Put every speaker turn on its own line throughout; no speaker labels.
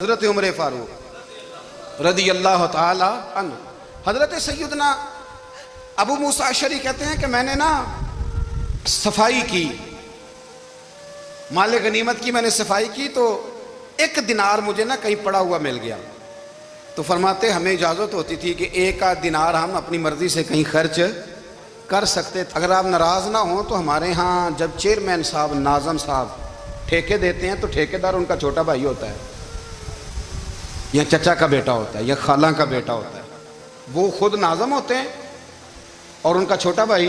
حضرت عمر فاروق رضی اللہ تعالی عنہ. حضرت سیدنا ابو موسیٰ اشعری کہتے ہیں کہ میں نے صفائی کی، مال غنیمت کی میں نے صفائی کی تو ایک دینار مجھے کہیں پڑا ہوا مل گیا. تو فرماتے ہمیں اجازت ہوتی تھی کہ ایک آدھ دینار ہم اپنی مرضی سے کہیں خرچ کر سکتے. اگر آپ ناراض نہ ہوں تو ہمارے ہاں جب چیئرمین صاحب ناظم صاحب ٹھیکے دیتے ہیں تو ٹھیکیدار ان کا چھوٹا بھائی ہوتا ہے یا چچا کا بیٹا ہوتا ہے یا خالہ کا بیٹا ہوتا ہے. وہ خود ناظم ہوتے ہیں اور ان کا چھوٹا بھائی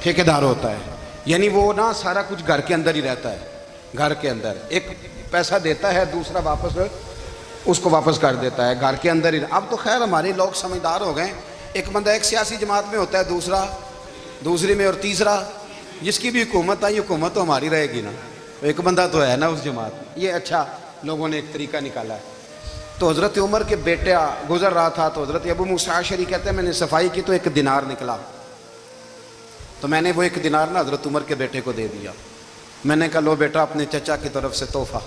ٹھیکیدار ہوتا ہے. یعنی وہ سارا کچھ گھر کے اندر ہی رہتا ہے. گھر کے اندر ایک پیسہ دیتا ہے، دوسرا واپس اس کو واپس کر دیتا ہے. گھر کے اندر ہی. اب تو خیر ہمارے لوگ سمجھدار ہو گئے. ایک بندہ ایک سیاسی جماعت میں ہوتا ہے، دوسرا دوسری میں، اور تیسرا جس کی بھی حکومت آئی حکومت تو ہماری رہے گی نا. ایک بندہ تو ہے نا اس جماعت میں. یہ اچھا لوگوں نے ایک طریقہ نکالا ہے. تو حضرت عمر کے بیٹا گزر رہا تھا تو حضرت ابو موسیٰ اشعری کہتے ہیں میں نے صفائی کی تو ایک دینار نکلا. تو میں نے وہ ایک دینار حضرت عمر کے بیٹے کو دے دیا. میں نے کہا لو بیٹا اپنے چچا کی طرف سے تحفہ.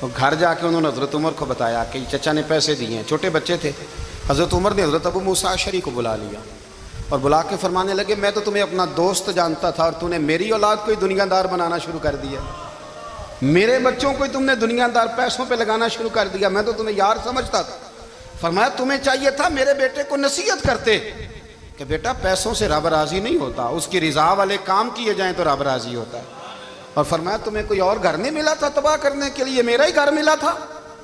تو گھر جا کے انہوں نے حضرت عمر کو بتایا کہ چچا نے پیسے دیے ہیں. چھوٹے بچے تھے. حضرت عمر نے حضرت ابو موسیٰ اشعری کو بلا لیا اور بلا کے فرمانے لگے میں تو تمہیں اپنا دوست جانتا تھا اور تو نے میری اولاد کو ہی دنیا دار بنانا شروع کر دیا. میرے بچوں کو تم نے دنیا دار پیسوں پہ لگانا شروع کر دیا. میں تو تمہیں یار سمجھتا تھا. فرمایا تمہیں چاہیے تھا میرے بیٹے کو نصیحت کرتے کہ بیٹا پیسوں سے رب راضی نہیں ہوتا، اس کی رضا والے کام کیے جائیں تو رب راضی ہوتا ہے. اور فرمایا تمہیں کوئی اور گھر نہیں ملا تھا تباہ کرنے کے لیے، میرا ہی گھر ملا تھا.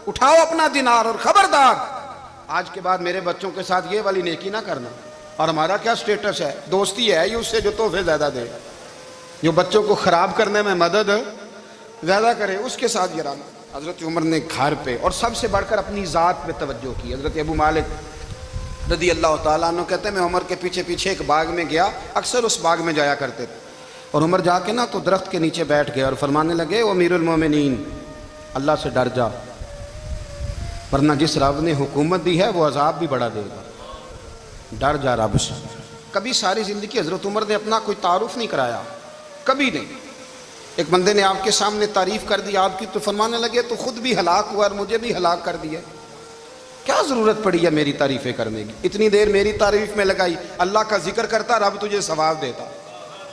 اٹھاؤ اپنا دینار اور خبردار آج کے بعد میرے بچوں کے ساتھ یہ والی نیکی نہ کرنا. اور ہمارا کیا سٹیٹس ہے؟ دوستی ہے یہ اس سے جو تحفے زیادہ دے، جو بچوں کو خراب کرنے میں مدد زیادہ کرے اس کے ساتھ گرانا. حضرت عمر نے گھر پہ اور سب سے بڑھ کر اپنی ذات پہ توجہ کی. حضرت ابو مالک رضی اللہ تعالیٰ عنہ کہتے ہیں میں عمر کے پیچھے پیچھے ایک باغ میں گیا، اکثر اس باغ میں جایا کرتے تھے. اور عمر جا کے تو درخت کے نیچے بیٹھ گئے اور فرمانے لگے او امیر المومنین اللہ سے ڈر جا، ورنہ جس رب نے حکومت دی ہے وہ عذاب بھی بڑا دے گا. ڈر جا رب سے. کبھی ساری زندگی حضرت عمر نے اپنا کوئی تعارف نہیں کرایا، کبھی نہیں. ایک بندے نے آپ کے سامنے تعریف کر دی آپ کی تو فرمانے لگے تو خود بھی ہلاک ہوا اور مجھے بھی ہلاک کر دیا. کیا ضرورت پڑی ہے میری تعریفیں کرنے کی؟ اتنی دیر میری تعریف میں لگائی. اللہ کا ذکر کرتا رب تجھے ثواب دیتا،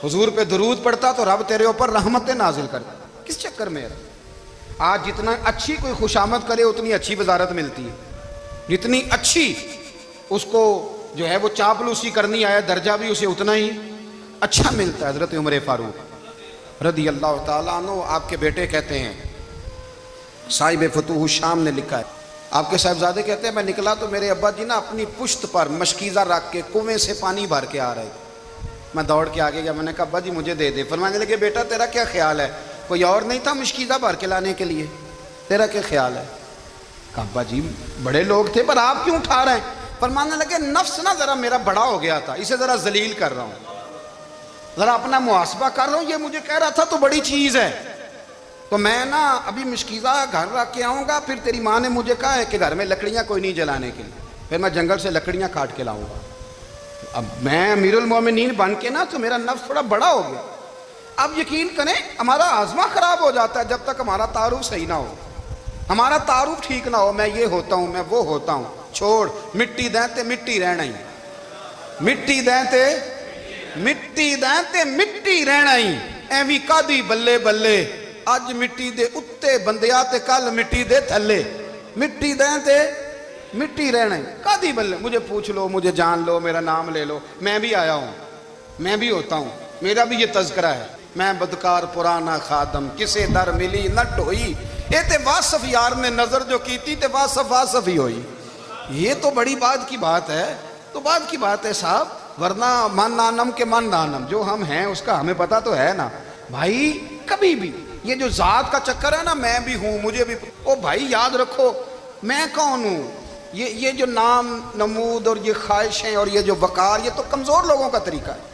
حضور پہ درود پڑھتا تو رب تیرے اوپر رحمتیں نازل کرتا. کس چکر میں ہے؟ آج جتنا اچھی کوئی خوشامد کرے اتنی اچھی وزارت ملتی ہے، جتنی اچھی اس کو جو ہے وہ چاپلوسی کرنی آیا درجہ بھی اسے اتنا ہی اچھا ملتا ہے. حضرت عمر فاروق رضی اللہ تعالیٰ عنہ آپ کے بیٹے کہتے ہیں، صاحب فتوح الشام نے لکھا ہے، آپ کے صاحبزادے کہتے ہیں میں نکلا تو میرے ابا جی اپنی پشت پر مشکیزہ رکھ کے کنویں سے پانی بھر کے آ رہے. میں دوڑ کے آگے گیا، میں نے کہا ابا جی مجھے دے دے. فرمانے لگے بیٹا تیرا کیا خیال ہے؟ کوئی اور نہیں تھا مشکیزہ بھر کے لانے کے لیے؟ تیرا کیا خیال ہے؟ کہا ابا جی بڑے لوگ تھے پر آپ کیوں اٹھا رہے ہیں؟ فرمانے لگے نفس ذرا میرا بڑا ہو گیا تھا، اسے ذرا ذلیل کر رہا ہوں، ذرا اپنا محاسبہ کر رہا ہوں. یہ مجھے کہہ رہا تھا تو بڑی چیز ہے تو میں ابھی مشکیزہ گھر رکھ کے آؤں گا، پھر تیری ماں نے مجھے کہا ہے کہ گھر میں لکڑیاں کوئی نہیں جلانے کے لیے، پھر میں جنگل سے لکڑیاں کاٹ کے لاؤں گا. اب میں امیر المومنین بن کے تو میرا نفس تھوڑا بڑا ہو گیا. اب یقین کریں ہمارا آزما خراب ہو جاتا ہے جب تک ہمارا تعارف صحیح نہ ہو، ہمارا تعارف ٹھیک نہ ہو. میں یہ ہوتا ہوں، میں وہ ہوتا ہوں. چھوڑ مٹی دیں تے مٹی رہنا ہی، مٹی دیں تے مٹی دیں تے مٹی رہنا ہی. ایویں کادی بلے بلے اج مٹی دے اتے بندیا تے کل مٹی دے تھلے. مٹی دیں تے مٹی رہنا ہی کادی بلے. مجھے پوچھ لو، مجھے جان لو، میرا نام لے لو، میں بھی آیا ہوں، میں بھی ہوتا ہوں. میرا بھی یہ تذکرہ ہے، میں بدکار پرانا خادم کسے در ملی نہ ڈھوئی. اے تے واصف یار نے نظر جو کیتی تے واصف واصف ہی ہوئی. یہ تو بڑی بات کی بات ہے، تو بات کی بات ہے صاحب. ورنہ من نانم کے من نانم، جو ہم ہیں اس کا ہمیں پتہ تو ہے نا بھائی. کبھی بھی یہ جو ذات کا چکر ہے نا، میں بھی ہوں مجھے بھی، او بھائی یاد رکھو میں کون ہوں. یہ جو نام نمود اور یہ خواہشیں اور یہ جو وقار، یہ تو کمزور لوگوں کا طریقہ ہے.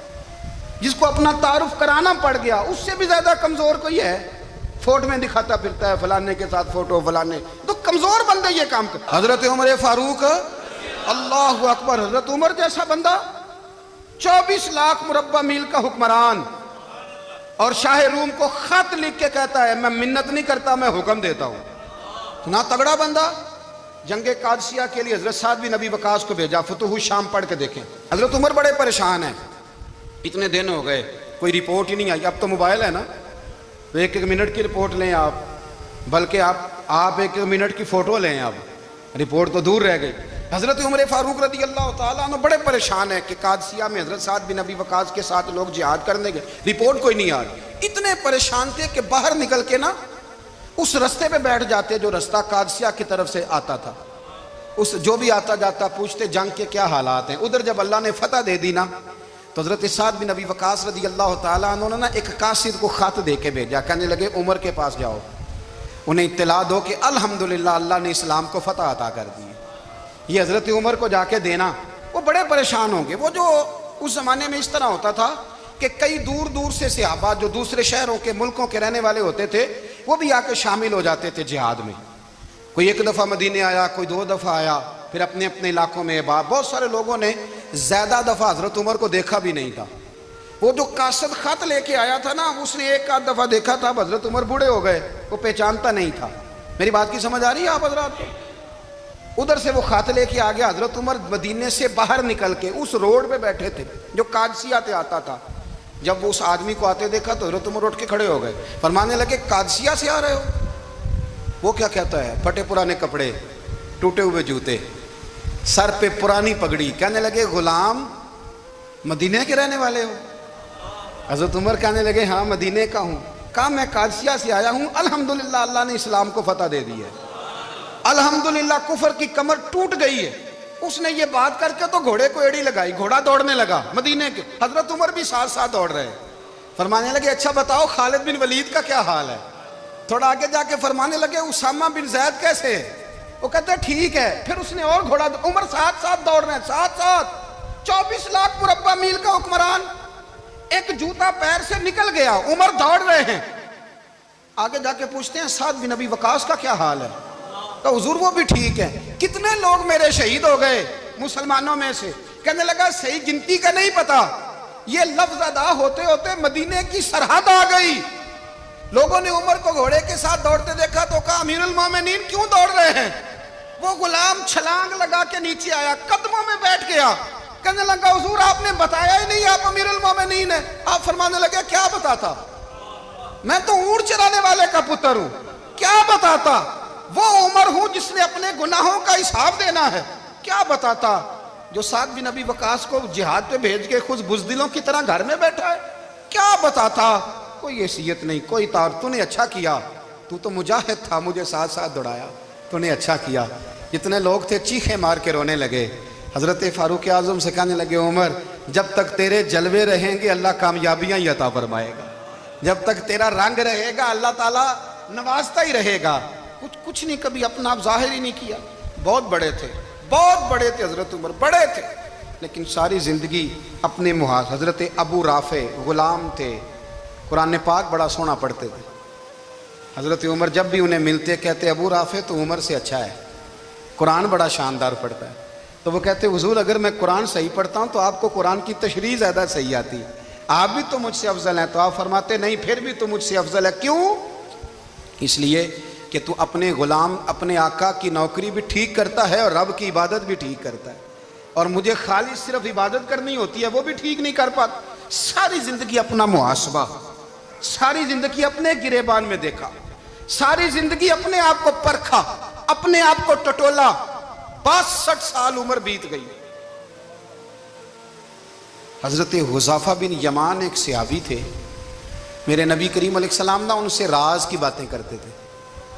جس کو اپنا تعارف کرانا پڑ گیا اس سے بھی زیادہ کمزور کوئی ہے. فوٹو میں دکھاتا پھرتا ہے فلانے کے ساتھ فوٹو فلانے، تو کمزور بندے یہ کام کرتے. حضرت عمر فاروق اللہ اکبر، حضرت عمر جیسا بندہ 24 لاکھ مربع میل کا حکمران، اور شاہ روم کو خط لکھ کے کہتا ہے میں منت نہیں کرتا، میں حکم دیتا ہوں. اتنا تگڑا بندہ. جنگ قادسیہ کے لیے حضرت سعد بن ابی وقاص کو بھیجا. فتوح الشام پڑھ کے دیکھیں. حضرت عمر بڑے پریشان ہیں, اتنے دن ہو گئے کوئی رپورٹ ہی نہیں آئی. اب تو موبائل ہے نا, تو ایک ایک منٹ کی رپورٹ لیں آپ, بلکہ آپ ایک ایک منٹ کی فوٹو لیں. اب رپورٹ تو دور رہ گئی. حضرت عمر فاروق رضی اللہ تعالیٰ عنہ بڑے پریشان ہیں کہ قادسیہ میں حضرت سعد بن ابی وقاص کے ساتھ لوگ جہاد کرنے گئے, رپورٹ کوئی نہیں آ رہی. اتنے پریشان تھے کہ باہر نکل کے نا اس رستے پہ بیٹھ جاتے جو رستہ قادسیہ کی طرف سے آتا تھا. اس جو بھی آتا جاتا پوچھتے جنگ کے کیا حالات ہیں. ادھر جب اللہ نے فتح دے دی نا, تو حضرت سعد بن ابی وقاص رضی اللہ تعالیٰ عنہ نے ایک قاصد کو خط دے کے بھیجا. کہنے لگے عمر کے پاس جاؤ, انہیں اطلاع دو کہ الحمدللہ اللہ نے اسلام کو فتح عطا کر دی. یہ حضرت عمر کو جا کے دینا. وہ بڑے پریشان ہوں گے. وہ جو اس زمانے میں اس طرح ہوتا تھا کہ کئی دور دور سے صحابہ جو دوسرے شہروں کے ملکوں کے رہنے والے ہوتے تھے وہ بھی آ کے شامل ہو جاتے تھے جہاد میں. کوئی ایک دفعہ مدینے آیا, کوئی 2 دفعہ آیا, پھر اپنے اپنے علاقوں میں. بہت سارے لوگوں نے زیادہ دفعہ حضرت عمر کو دیکھا بھی نہیں تھا. وہ جو قاصد خط لے کے آیا تھا نا, اس نے 1 دفعہ دیکھا تھا. حضرت عمر بوڑھے ہو گئے, وہ پہچانتا نہیں تھا. میری بات کی سمجھ آ رہی ہے آپ حضرات کو؟ ادھر سے وہ خط لے کے آ گیا. حضرت عمر مدینے سے باہر نکل کے اس روڈ پہ بیٹھے تھے جو قادسیہ سے آتا تھا. جب وہ اس آدمی کو آتے دیکھا تو حضرت عمر اٹھ کے کھڑے ہو گئے, فرمانے لگے قادسیہ سے آ رہے ہو؟ وہ کیا کہتا ہے؟ پھٹے پرانے کپڑے, ٹوٹے ہوئے جوتے, سر پہ پرانی پگڑی. کہنے لگے غلام مدینے کے رہنے والے ہو؟ حضرت عمر کہنے لگے ہاں مدینے کا ہوں. کہا میں قادسیہ سے آیا ہوں, الحمدللہ اللہ نے اسلام کو فتح دے دی ہے, الحمدللہ کفر کی کمر ٹوٹ گئی ہے. اس نے یہ بات کر کے تو گھوڑے کو ایڑی لگائی, گھوڑا دوڑنے لگا مدینے کے. حضرت عمر بھی ساتھ ساتھ دوڑ رہے. فرمانے لگے اچھا بتاؤ خالد بن ولید کا کیا حال ہے؟ تھوڑا آگے جا کے فرمانے لگے اسامہ بن زید کیسے ہے؟ وہ کہتے ہیں ٹھیک ہے. پھر اس نے اور گھوڑا, عمر ساتھ ساتھ دوڑ رہے ہیں, ساتھ ساتھ. 24 لاکھ مربع میل کا حکمران, ایک جوتا پیر سے نکل گیا, عمر دوڑ رہے ہیں. آگے جا کے پوچھتے ہیں سعد بن ابی وقاص کا کیا حال ہے؟ کہ حضور وہ بھی ٹھیک ہے. کتنے لوگ میرے شہید ہو گئے مسلمانوں میں سے؟ کہنے لگا صحیح گنتی کا نہیں پتا, یہ لفظ ادا ہوتے ہوتے مدینے کی سرحد آ گئی. لوگوں نے عمر کو گھوڑے کے ساتھ دوڑتے دیکھا تو کہا امیر المومنین کیوں دوڑ رہے ہیں؟ وہ غلام چھلانگ لگا کے نیچے آیا, قدموں میں بیٹھ گیا. کہنے لگا حضور آپ نے بتایا ہی نہیں آپ امیر المومنین ہیں. آپ فرمانے لگے کیا بتاتا؟ میں تو اونٹ چرانے والے کا پتر ہوں, کیا بتاتا؟ وہ عمر ہوں جس نے اپنے گناہوں کا حساب دینا ہے. کیا بتاتا جو سعد بن ابی وقاص کو جہاد پہ بھیج کے خود بزدلوں کی طرح گھر میں بیٹھا ہے؟ کیا بتاتا؟ کوئی حیثیت نہیں, کوئی تار. تو نے اچھا کیا, تو مجاہد تھا, مجھے ساتھ ساتھ دوڑایا, تو نے اچھا کیا. جتنے لوگ تھے چیخیں مار کے رونے لگے. حضرت فاروق اعظم سے کہنے لگے عمر جب تک تیرے جلوے رہیں گے اللہ کامیابیاں ہی عطا فرمائے گا, جب تک تیرا رنگ رہے گا اللہ تعالیٰ نوازتا ہی رہے گا. کچھ نہیں کبھی اپنا آپ ظاہر ہی نہیں کیا. بہت بڑے تھے, بہت بڑے تھے حضرت عمر, بڑے تھے, لیکن ساری زندگی اپنے محاذ. حضرت ابو رافع غلام تھے, قرآن پاک بڑا سونا پڑھتے تھے. حضرت عمر جب بھی انہیں ملتے کہتے ابو رافع تو عمر سے اچھا ہے, قرآن بڑا شاندار پڑھتا ہے. تو وہ کہتے حضور اگر میں قرآن صحیح پڑھتا ہوں تو آپ کو قرآن کی تشریح زیادہ صحیح آتی ہے, آپ بھی تو مجھ سے افضل ہیں. تو آپ فرماتے نہیں پھر بھی تو مجھ سے افضل ہے. کیوں؟ اس لیے کہ تو اپنے غلام اپنے آقا کی نوکری بھی ٹھیک کرتا ہے اور رب کی عبادت بھی ٹھیک کرتا ہے, اور مجھے خالی صرف عبادت کرنی ہوتی ہے وہ بھی ٹھیک نہیں کر پاتا. ساری زندگی اپنا محاسبہ, ساری زندگی اپنے گریبان میں دیکھا, ساری زندگی اپنے آپ کو پرکھا, اپنے آپ کو ٹٹولا. 62 سال عمر بیت گئی. حضرت حذیفہ بن یمان ایک صحابی تھے, میرے نبی کریم علیہ السلام نہ ان سے راز کی باتیں کرتے تھے.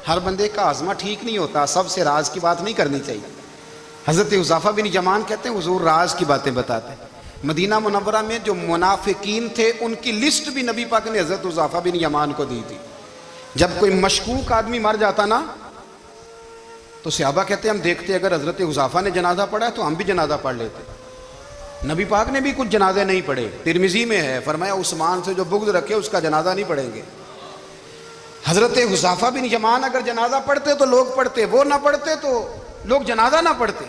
ہر بندے کا عزمہ ٹھیک نہیں ہوتا, سب سے راز کی بات نہیں کرنی چاہیے. حضرت حذیفہ بن یمان کہتے ہیں حضور راز کی باتیں بتاتے ہیں. مدینہ منورہ میں جو منافقین تھے ان کی لسٹ بھی نبی پاک نے حضرت حذیفہ بن یمان کو دی تھی. جب کوئی مشکوک آدمی مر جاتا نا تو صحابہ کہتے ہیں ہم دیکھتے اگر حضرت حذیفہ نے جنازہ پڑھا ہے تو ہم بھی جنازہ پڑھ لیتے. نبی پاک نے بھی کچھ جنازے نہیں پڑھے, ترمذی میں ہے, فرمایا عثمان سے جو بغض رکھے اس کا جنازہ نہیں پڑھیں گے. حضرت حذیفہ بن یمان اگر جنازہ پڑھتے تو لوگ پڑھتے, وہ نہ پڑھتے تو لوگ جنازہ نہ پڑھتے.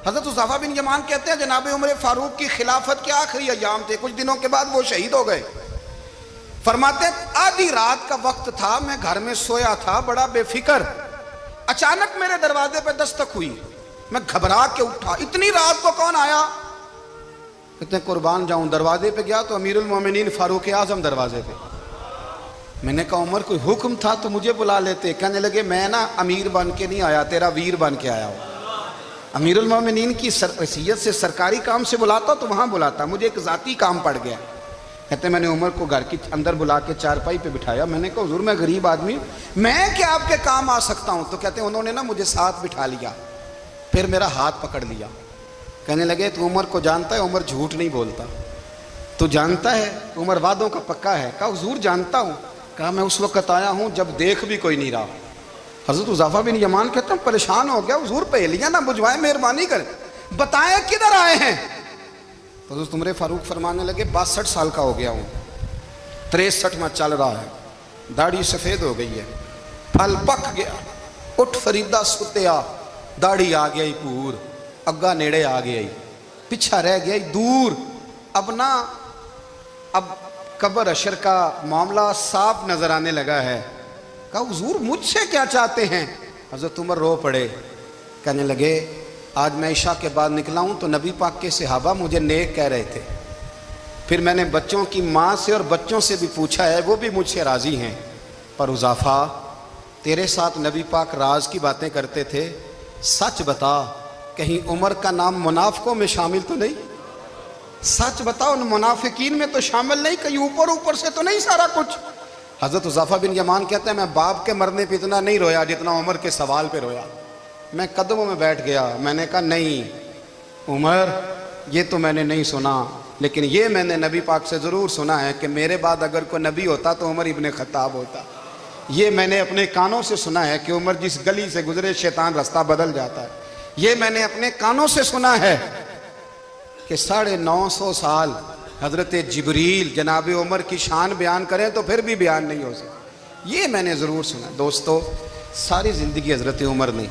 حضرت حذیفہ بن یمان کہتے ہیں جناب عمر فاروق کی خلافت کے آخری ایام تھے, کچھ دنوں کے بعد وہ شہید ہو گئے. فرماتے آدھی رات کا وقت تھا, میں گھر میں سویا تھا بڑا بے فکر, اچانک میرے دروازے پہ دستک ہوئی، میں گھبرا کے اٹھا، اتنی رات کو کون آیا؟ کہتے ہیں قربان جاؤں، دروازے پہ گیا تو امیر المومنین فاروق اعظم دروازے پہ۔ میں نے کہا عمر کوئی حکم تھا تو مجھے بلا لیتے۔ کہنے لگے میں نا امیر بن کے نہیں آیا، تیرا ویر بن کے آیا ہوں۔ امیر المومنین کی حیثیت سے سرکاری کام سے بلاتا تو وہاں بلاتا، مجھے ایک ذاتی کام پڑ گیا۔ کہتے ہیں میں نے عمر کو گھر کی اندر بلا کے چارپائی پہ بٹھایا، میں نے کہا حضور میں غریب آدمی میں کیا آپ کے کام آ سکتا ہوں؟ تو کہتے ہیں انہوں نے نا مجھے ساتھ بٹھا لیا، پھر میرا ہاتھ پکڑ لیا، کہنے لگے تو عمر کو جانتا ہے؟ عمر جھوٹ نہیں بولتا۔ تو جانتا ہے؟ عمر وعدوں کا پکا ہے۔ کہا حضور جانتا ہوں۔ کہا میں اس وقت آیا ہوں جب دیکھ بھی کوئی نہیں رہا۔ حضرت حذیفہ بن یمان کہتے ہیں پریشان ہو گیا، حضور پہلیاں نہ بجھوائے، مہربانی کریں بتائیں کدھر آئے ہیں؟ تو حضرت عمر فاروق فرمانے لگے 62 سال کا ہو گیا ہوں، 63 میں چل رہا ہے، داڑھی سفید ہو گئی ہے، پھل پک گیا، اٹھ فریدہ ستیا، داڑھی آ گئی پور، اگا نیڑے آ گئی، پچھا رہ گیا دور، اب قبر اشر کا معاملہ صاف نظر آنے لگا ہے۔ کہا حضور مجھ سے کیا چاہتے ہیں؟ حضرت عمر رو پڑے، کہنے لگے آج میں عشاء کے بعد نکلا ہوں تو نبی پاک کے صحابہ مجھے نیک کہہ رہے تھے، پھر میں نے بچوں کی ماں سے اور بچوں سے بھی پوچھا ہے، وہ بھی مجھ سے راضی ہیں، پر حذیفہ تیرے ساتھ نبی پاک راز کی باتیں کرتے تھے، سچ بتا کہیں عمر کا نام منافقوں میں شامل تو نہیں؟ سچ بتا ان منافقین میں تو شامل نہیں، کہیں اوپر سے تو نہیں سارا کچھ؟ حضرت حذیفہ بن یمان کہتے ہیں میں باپ کے مرنے پہ اتنا نہیں رویا جتنا عمر کے سوال پہ رویا۔ میں قدموں میں بیٹھ گیا، میں نے کہا نہیں عمر یہ تو میں نے نہیں سنا، لیکن یہ میں نے نبی پاک سے ضرور سنا ہے کہ میرے بعد اگر کوئی نبی ہوتا تو عمر ابن خطاب ہوتا۔ یہ میں نے اپنے کانوں سے سنا ہے کہ عمر جس گلی سے گزرے شیطان رستہ بدل جاتا ہے۔ یہ میں نے اپنے کانوں سے سنا ہے کہ 950 سال حضرت جبریل جناب عمر کی شان بیان کریں تو پھر بھی بیان نہیں ہو سکتا، یہ میں نے ضرور سنا۔ دوستو ساری زندگی حضرت عمر نے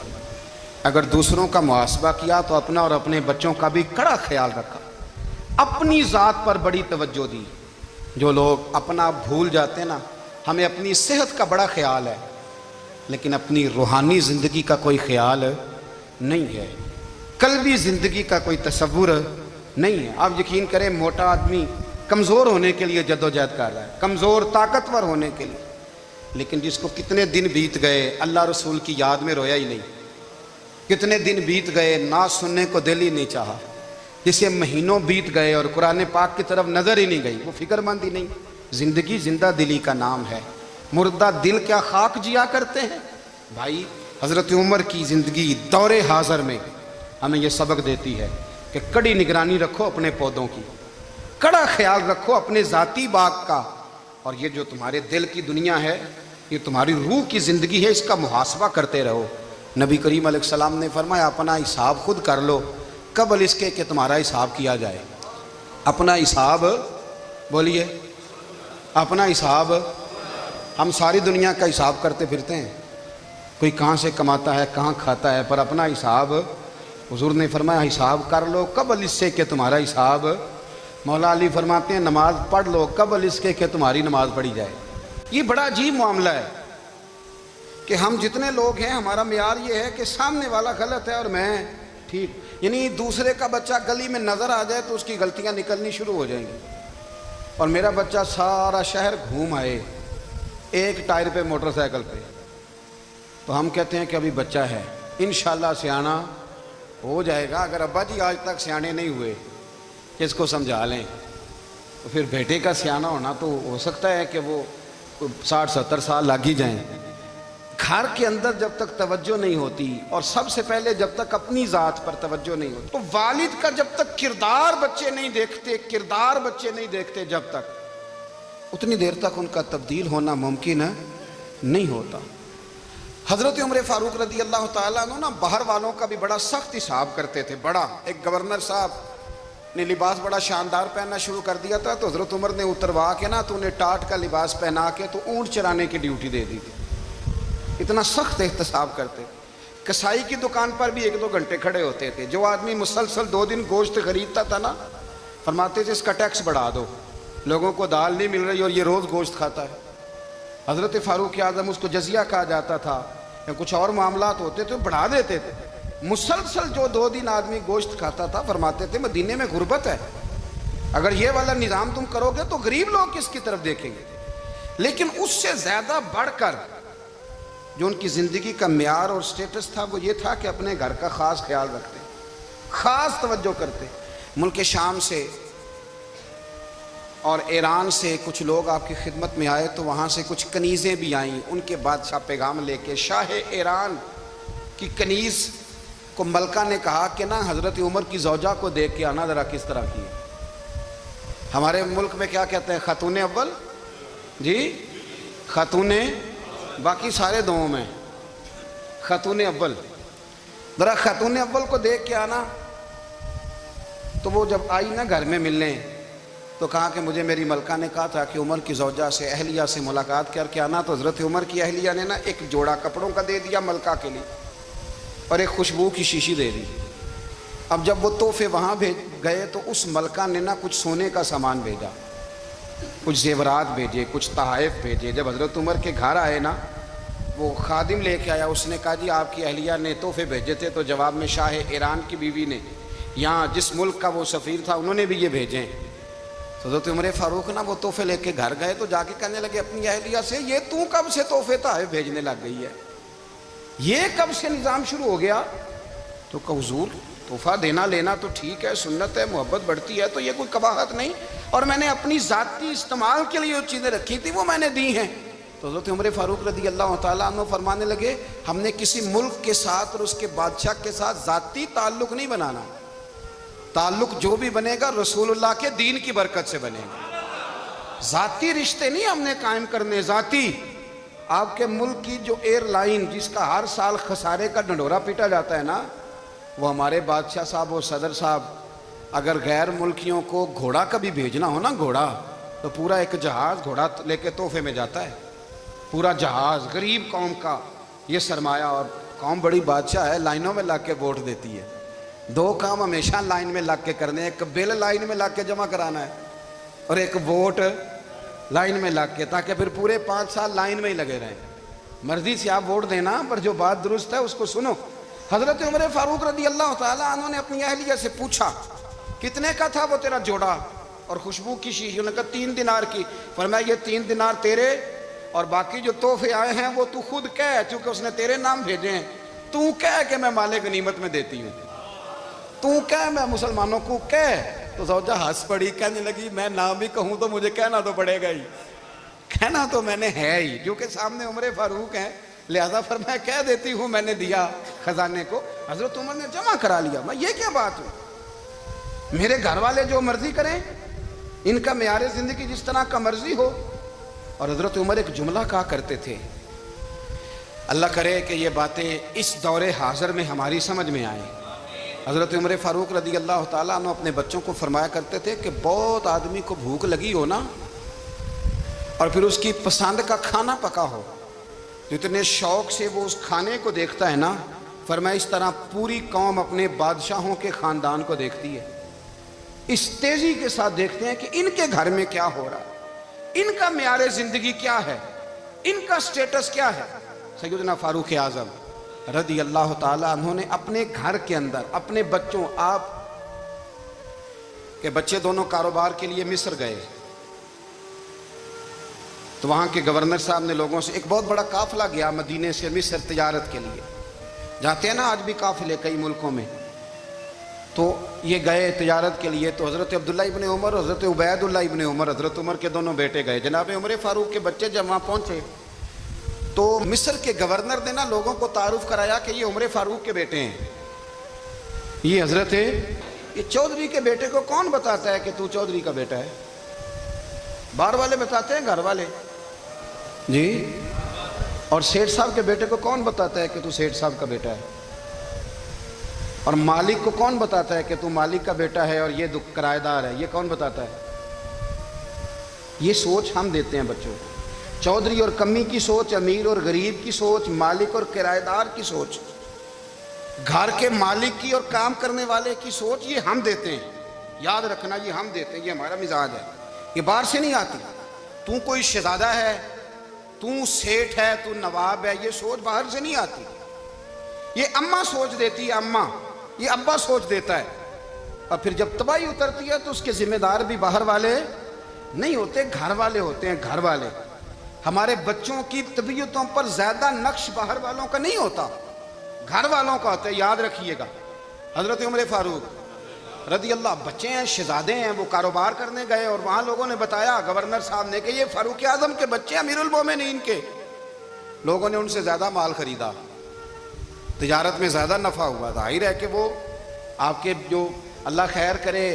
اگر دوسروں کا محاسبہ کیا تو اپنا اور اپنے بچوں کا بھی کڑا خیال رکھا، اپنی ذات پر بڑی توجہ دی۔ جو لوگ اپنا بھول جاتے نا، ہمیں اپنی صحت کا بڑا خیال ہے لیکن اپنی روحانی زندگی کا کوئی خیال نہیں ہے، قلبی زندگی کا کوئی تصور نہیں ہے۔ آپ یقین کریں موٹا آدمی کمزور ہونے کے لیے جدوجہد کر رہا ہے، کمزور طاقتور ہونے کے لیے، لیکن جس کو کتنے دن بیت گئے اللہ رسول کی یاد میں رویا ہی نہیں، کتنے دن بیت گئے نعت سننے کو دل ہی نہیں چاہا، جسے مہینوں بیت گئے اور قرآن پاک کی طرف نظر ہی نہیں گئی، وہ فکر مند ہی نہیں۔ زندگی زندہ دلی کا نام ہے، مردہ دل کیا خاک جیا کرتے ہیں؟ بھائی حضرت عمر کی زندگی دور حاضر میں ہمیں یہ سبق دیتی ہے کہ کڑی نگرانی رکھو اپنے پودوں کی، کڑا خیال رکھو اپنے ذاتی باغ کا، اور یہ جو تمہارے دل کی دنیا ہے یہ تمہاری روح کی زندگی ہے، اس کا محاسبہ کرتے رہو۔ نبی کریم علیہ السلام نے فرمایا اپنا حساب خود کر لو قبل اس کے کہ تمہارا حساب کیا جائے۔ اپنا حساب بولیے، اپنا حساب۔ ہم ساری دنیا کا حساب کرتے پھرتے ہیں، کوئی کہاں سے کماتا ہے کہاں کھاتا ہے، پر اپنا حساب حضور نے فرمایا حساب کر لو قبل اس سے کہ تمہارا حساب۔ مولا علی فرماتے ہیں نماز پڑھ لو قبل اس کے کہ تمہاری نماز پڑھی جائے۔ یہ بڑا عجیب معاملہ ہے کہ ہم جتنے لوگ ہیں ہمارا معیار یہ ہے کہ سامنے والا غلط ہے اور میں ٹھیک، یعنی دوسرے کا بچہ گلی میں نظر آ جائے تو اس کی غلطیاں نکلنی شروع ہو جائیں گی، اور میرا بچہ سارا شہر گھوم آئے ایک ٹائر پہ موٹر سائیکل پہ تو ہم کہتے ہیں کہ ابھی بچہ ہے، انشاءاللہ سیانا ہو جائے گا۔ اگر ابا جی آج تک سیانے نہیں ہوئے کہ اس کو سمجھا لیں تو پھر بیٹے کا سیانا ہونا تو ہو سکتا ہے کہ وہ 60-70 سال لگ ہی جائیں۔ گھر کے اندر جب تک توجہ نہیں ہوتی، اور سب سے پہلے جب تک اپنی ذات پر توجہ نہیں ہوتی، تو والد کا جب تک کردار بچے نہیں دیکھتے جب تک اتنی دیر تک ان کا تبدیل ہونا ممکن نہیں ہوتا۔ حضرت عمر فاروق رضی اللہ تعالیٰ عنہ باہر والوں کا بھی بڑا سخت حساب کرتے تھے۔ بڑا ایک گورنر صاحب نے لباس بڑا شاندار پہننا شروع کر دیا تھا تو حضرت عمر نے اتروا کے نا تو انہیں ٹاٹ کا لباس پہنا کے تو اونٹ چرانے کی ڈیوٹی دے دی تھی، اتنا سخت احتساب کرتے۔ کسائی کی دکان پر بھی 1-2 گھنٹے کھڑے ہوتے تھے، جو آدمی مسلسل 2 دن گوشت خریدتا تھا نا فرماتے تھے اس کا ٹیکس بڑھا دو، لوگوں کو دال نہیں مل رہی اور یہ روز گوشت کھاتا ہے۔ حضرت فاروق اعظم اس کو جزیہ کہا جاتا تھا، یا کچھ اور معاملات ہوتے تو بڑھا دیتے تھے. مسلسل جو 2 دن آدمی گوشت کھاتا تھا فرماتے تھے مدینے میں غربت ہے, اگر یہ والا نظام تم کرو گے تو غریب لوگ کس کی طرف دیکھیں گے. لیکن اس سے زیادہ بڑھ کر جو ان کی زندگی کا معیار اور سٹیٹس تھا وہ یہ تھا کہ اپنے گھر کا خاص خیال رکھتے, خاص توجہ کرتے. ملک شام سے اور ایران سے کچھ لوگ آپ کی خدمت میں آئے تو وہاں سے کچھ کنیزیں بھی آئیں, ان کے بادشاہ پیغام لے کے. شاہ ایران کی کنیز کو ملکہ نے کہا کہ نا حضرت عمر کی زوجہ کو دیکھ کے آنا ذرا کس طرح کی ہے. ہمارے ملک میں کیا کہتے ہیں, خاتون اول, جی خاتون, باقی سارے دووں میں خاتون اول. ذرا خاتون اول کو دیکھ کے آنا. تو وہ جب آئی نا گھر میں ملنے تو کہا کہ مجھے میری ملکہ نے کہا تھا کہ عمر کی زوجہ سے, اہلیہ سے ملاقات کر کے آنا. تو حضرت عمر کی اہلیہ نے نا ایک جوڑا کپڑوں کا دے دیا ملکہ کے لیے اور ایک خوشبو کی شیشی دے دی. اب جب وہ تحفے وہاں بھیج گئے تو اس ملکہ نے نا کچھ سونے کا سامان بھیجا, کچھ زیورات بھیجے, کچھ تحائف بھیجے. جب حضرت عمر کے گھر آئے نا وہ خادم لے کے آیا, اس نے کہا جی آپ کی اہلیہ نے تحفے بھیجے تھے. تو جواب میں شاہ ایران کی بیوی نے, یہاں جس ملک کا وہ سفیر تھا, انہوں نے بھی یہ بھیجے. تو حضرت عمر فاروق نا وہ تحفے لے کے گھر گئے تو جا کے کہنے لگے اپنی اہلیہ سے, یہ تو کب سے تحفے تحائف بھیجنے لگ گئی ہے, یہ کب سے نظام شروع ہو گیا؟ تو کہ حضور تحفہ دینا لینا تو ٹھیک ہے, سنت ہے, محبت بڑھتی ہے, تو یہ کوئی قباحت نہیں, اور میں نے اپنی ذاتی استعمال کے لیے جو چیزیں رکھی تھی وہ میں نے دی ہیں. تو حضرت عمر فاروق رضی اللہ تعالیٰ عنہ فرمانے لگے ہم نے کسی ملک کے ساتھ اور اس کے بادشاہ کے ساتھ ذاتی تعلق نہیں بنانا, تعلق جو بھی بنے گا رسول اللہ کے دین کی برکت سے بنے گا. ذاتی رشتے نہیں ہم نے قائم کرنے. ذاتی آپ کے ملک کی جو ایئر لائن جس کا ہر سال خسارے کا ڈنڈورا پیٹا جاتا ہے نا, وہ ہمارے بادشاہ صاحب اور صدر صاحب اگر غیر ملکیوں کو گھوڑا کبھی بھیجنا ہو نا, گھوڑا, تو پورا ایک جہاز گھوڑا لے کے تحفے میں جاتا ہے. پورا جہاز غریب قوم کا یہ سرمایہ, اور قوم بڑی بادشاہ ہے, لائنوں میں لگ کے ووٹ دیتی ہے. 2 کام ہمیشہ لائن میں لگ کے کرنے, ایک بل لائن میں لگ کے جمع کرانا ہے اور ایک ووٹ لائن میں لگ کے, تاکہ پھر پورے 5 سال لائن میں ہی لگے رہیں. مرضی سے آپ ووٹ دینا, پر جو بات درست ہے اس کو سنو. حضرت عمر فاروق رضی اللہ تعالیٰ عنہ نے اپنی اہلیہ سے پوچھا کتنے کا تھا وہ تیرا جوڑا اور خوشبو کی شیشی؟ انہوں نے کہا 3 دینار کی. فرمایا یہ 3 دینار تیرے, اور باقی جو تحفے آئے ہیں وہ تو خود کہہ, چونکہ اس نے تیرے نام بھیجے ہیں, تو کہہ کہ میں مال غنیمت میں دیتی ہوں, تو کہہ میں مسلمانوں کو کہہ. تو زوجہ ہنس پڑی, کہنے لگی میں نام بھی کہوں تو مجھے کہنا تو پڑے گا ہی, کہنا تو میں نے ہے ہی, کیونکہ سامنے عمر فاروق ہیں, لہذا فرمایا کہہ دیتی ہوں میں نے دیا خزانے کو. حضرت عمر نے جمع کرا لیا. میں یہ کیا بات ہوں, میرے گھر والے جو مرضی کریں, ان کا معیار زندگی جس طرح کا مرضی ہو. اور حضرت عمر ایک جملہ کہا کرتے تھے, اللہ کرے کہ یہ باتیں اس دور حاضر میں ہماری سمجھ میں آئیں. حضرت عمر فاروق رضی اللہ تعالیٰ عنہ اپنے بچوں کو فرمایا کرتے تھے کہ بہت آدمی کو بھوک لگی ہو نا, اور پھر اس کی پسند کا کھانا پکا ہو, جتنے شوق سے وہ اس کھانے کو دیکھتا ہے نا, فرمایا اس طرح پوری قوم اپنے بادشاہوں کے خاندان کو دیکھتی ہے. اس تیزی کے ساتھ دیکھتے ہیں کہ ان کے گھر میں کیا ہو رہا ہے, ان کا معیار زندگی کیا ہے, ان کا سٹیٹس کیا ہے. سیدنا فاروق اعظم رضی اللہ تعالیٰ عنہ نے اپنے گھر کے اندر اپنے بچوں, آپ کے بچے دونوں کاروبار کے لیے مصر گئے, تو وہاں کے گورنر صاحب نے لوگوں سے, ایک بہت بڑا قافلہ گیا مدینے سے مصر تجارت کے لیے, جاتے ہیں نا آج بھی قافلے کئی ملکوں میں, تو یہ گئے تجارت کے لیے. تو حضرت عبداللہ ابن عمر, حضرت عبید اللہ ابن عمر, حضرت عمر کے دونوں بیٹے گئے. جناب عمر فاروق کے بچے جب وہاں پہنچے تو مصر کے گورنر نے نا لوگوں کو تعارف کرایا کہ یہ عمر فاروق کے بیٹے ہیں, یہ حضرت, یہ چودھری کے بیٹے کو کون بتاتا ہے کہ تو چودھری کا بیٹا ہے؟ باہر والے بتاتے ہیں, گھر والے جی. اور سیٹھ صاحب کے بیٹے کو کون بتاتا ہے کہ تو سیٹھ صاحب کا بیٹا ہے؟ اور مالک کو کون بتاتا ہے کہ تو مالک کا بیٹا ہے اور یہ کرایہ دار ہے؟ یہ کون بتاتا ہے؟ یہ سوچ ہم دیتے ہیں بچوں کو. چودھری اور کمی کی سوچ, امیر اور غریب کی سوچ, مالک اور کرایہ دار کی سوچ, گھر کے مالک کی اور کام کرنے والے کی سوچ, یہ ہم دیتے ہیں. یاد رکھنا, یہ ہم دیتے ہیں, یہ ہمارا مزاج ہے, یہ باہر سے نہیں آتی. تو کوئی شہزادہ ہے, تو سیٹھ ہے، تو نواب ہے، یہ سوچ باہر سے نہیں آتی. یہ اماں سوچ دیتی ہے، اماں، یہ ابا سوچ دیتا ہے. اور پھر جب تباہی اترتی ہے تو اس کے ذمہ دار بھی باہر والے نہیں ہوتے، گھر والے ہوتے ہیں. گھر والے. ہمارے بچوں کی طبیعتوں پر زیادہ نقش باہر والوں کا نہیں ہوتا، گھر والوں کا ہوتا ہے. یاد رکھیے گا. حضرت عمر فاروق رضی اللہ، بچے ہیں، شہزادے ہیں، وہ کاروبار کرنے گئے اور وہاں لوگوں نے بتایا گورنر صاحب نے کہ یہ فاروق اعظم کے بچے امیر المومنین کے. لوگوں نے ان سے زیادہ مال خریدا، تجارت میں زیادہ نفع ہوا. ظاہر ہے کہ وہ آپ کے جو اللہ خیر کرے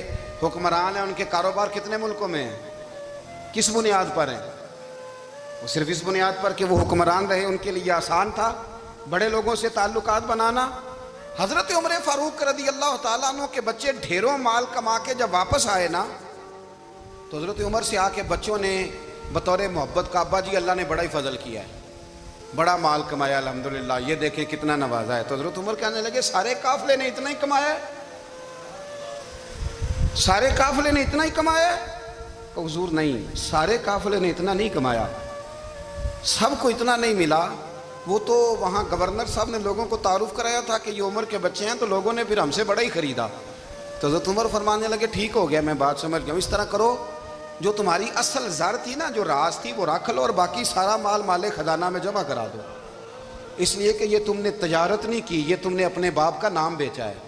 حکمران ہیں، ان کے کاروبار کتنے ملکوں میں ہیں، کس بنیاد پر ہیں؟ وہ صرف اس بنیاد پر کہ وہ حکمران رہے، ان کے لیے آسان تھا بڑے لوگوں سے تعلقات بنانا. حضرت عمر فاروق رضی اللہ تعالیٰ عنہ کے بچے ڈھیروں مال کما کے جب واپس آئے نا، تو حضرت عمر سے آ کے بچوں نے بطور محبت کا، ابا جی اللہ نے بڑا ہی فضل کیا ہے، بڑا مال کمایا الحمدللہ، یہ دیکھیں کتنا نوازا ہے. تو حضرت عمر کہنے لگے سارے قافلے نے اتنا ہی کمایا ہے، سارے قافلے نے اتنا ہی کمایا ہے؟ کہ حضور نہیں، سارے قافلے نے اتنا نہیں کمایا، سب کو اتنا نہیں ملا. وہ تو وہاں گورنر صاحب نے لوگوں کو تعارف کرایا تھا کہ یہ عمر کے بچے ہیں، تو لوگوں نے پھر ہم سے بڑا ہی خریدا. تو حضرت عمر فرمانے لگے ٹھیک ہو گیا، میں بات سمجھ گیا ہوں. اس طرح کرو، جو تمہاری اصل زر تھی نا، جو راز تھی، وہ رکھ لو اور باقی سارا مال خزانہ میں جمع کرا دو. اس لیے کہ یہ تم نے تجارت نہیں کی، یہ تم نے اپنے باپ کا نام بیچا ہے،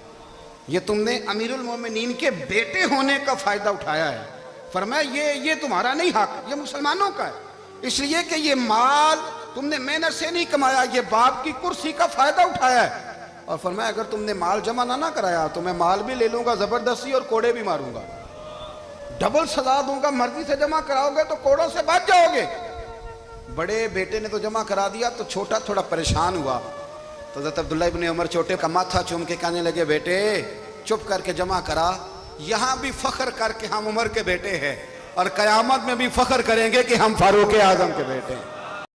یہ تم نے امیر المومنین کے بیٹے ہونے کا فائدہ اٹھایا ہے. فرمایا یہ تمہارا نہیں حق، یہ مسلمانوں کا ہے. اس لیے کہ یہ مال تم نے محنت سے نہیں کمایا، یہ باپ کی کرسی کا فائدہ اٹھایا ہے. اور فرمایا اگر تم نے مال جمع نہ کرایا تو میں مال بھی لے لوں گا زبردستی اور کوڑے بھی ماروں گا، ڈبل سزا دوں گا. مرضی سے جمع کراؤ گے تو کوڑوں سے بچ جاؤ گے. بڑے بیٹے نے تو جمع کرا دیا، تو چھوٹا تھوڑا پریشان ہوا. تو حضرت عبداللہ ابن عمر چھوٹے کا ماتھا چوم کے کہنے لگے بیٹے چپ کر کے جمع کرا، یہاں بھی فخر کر کے ہم عمر کے بیٹے ہیں، اور قیامت میں بھی فخر کریں گے کہ ہم فاروق اعظم کے بیٹے ہیں.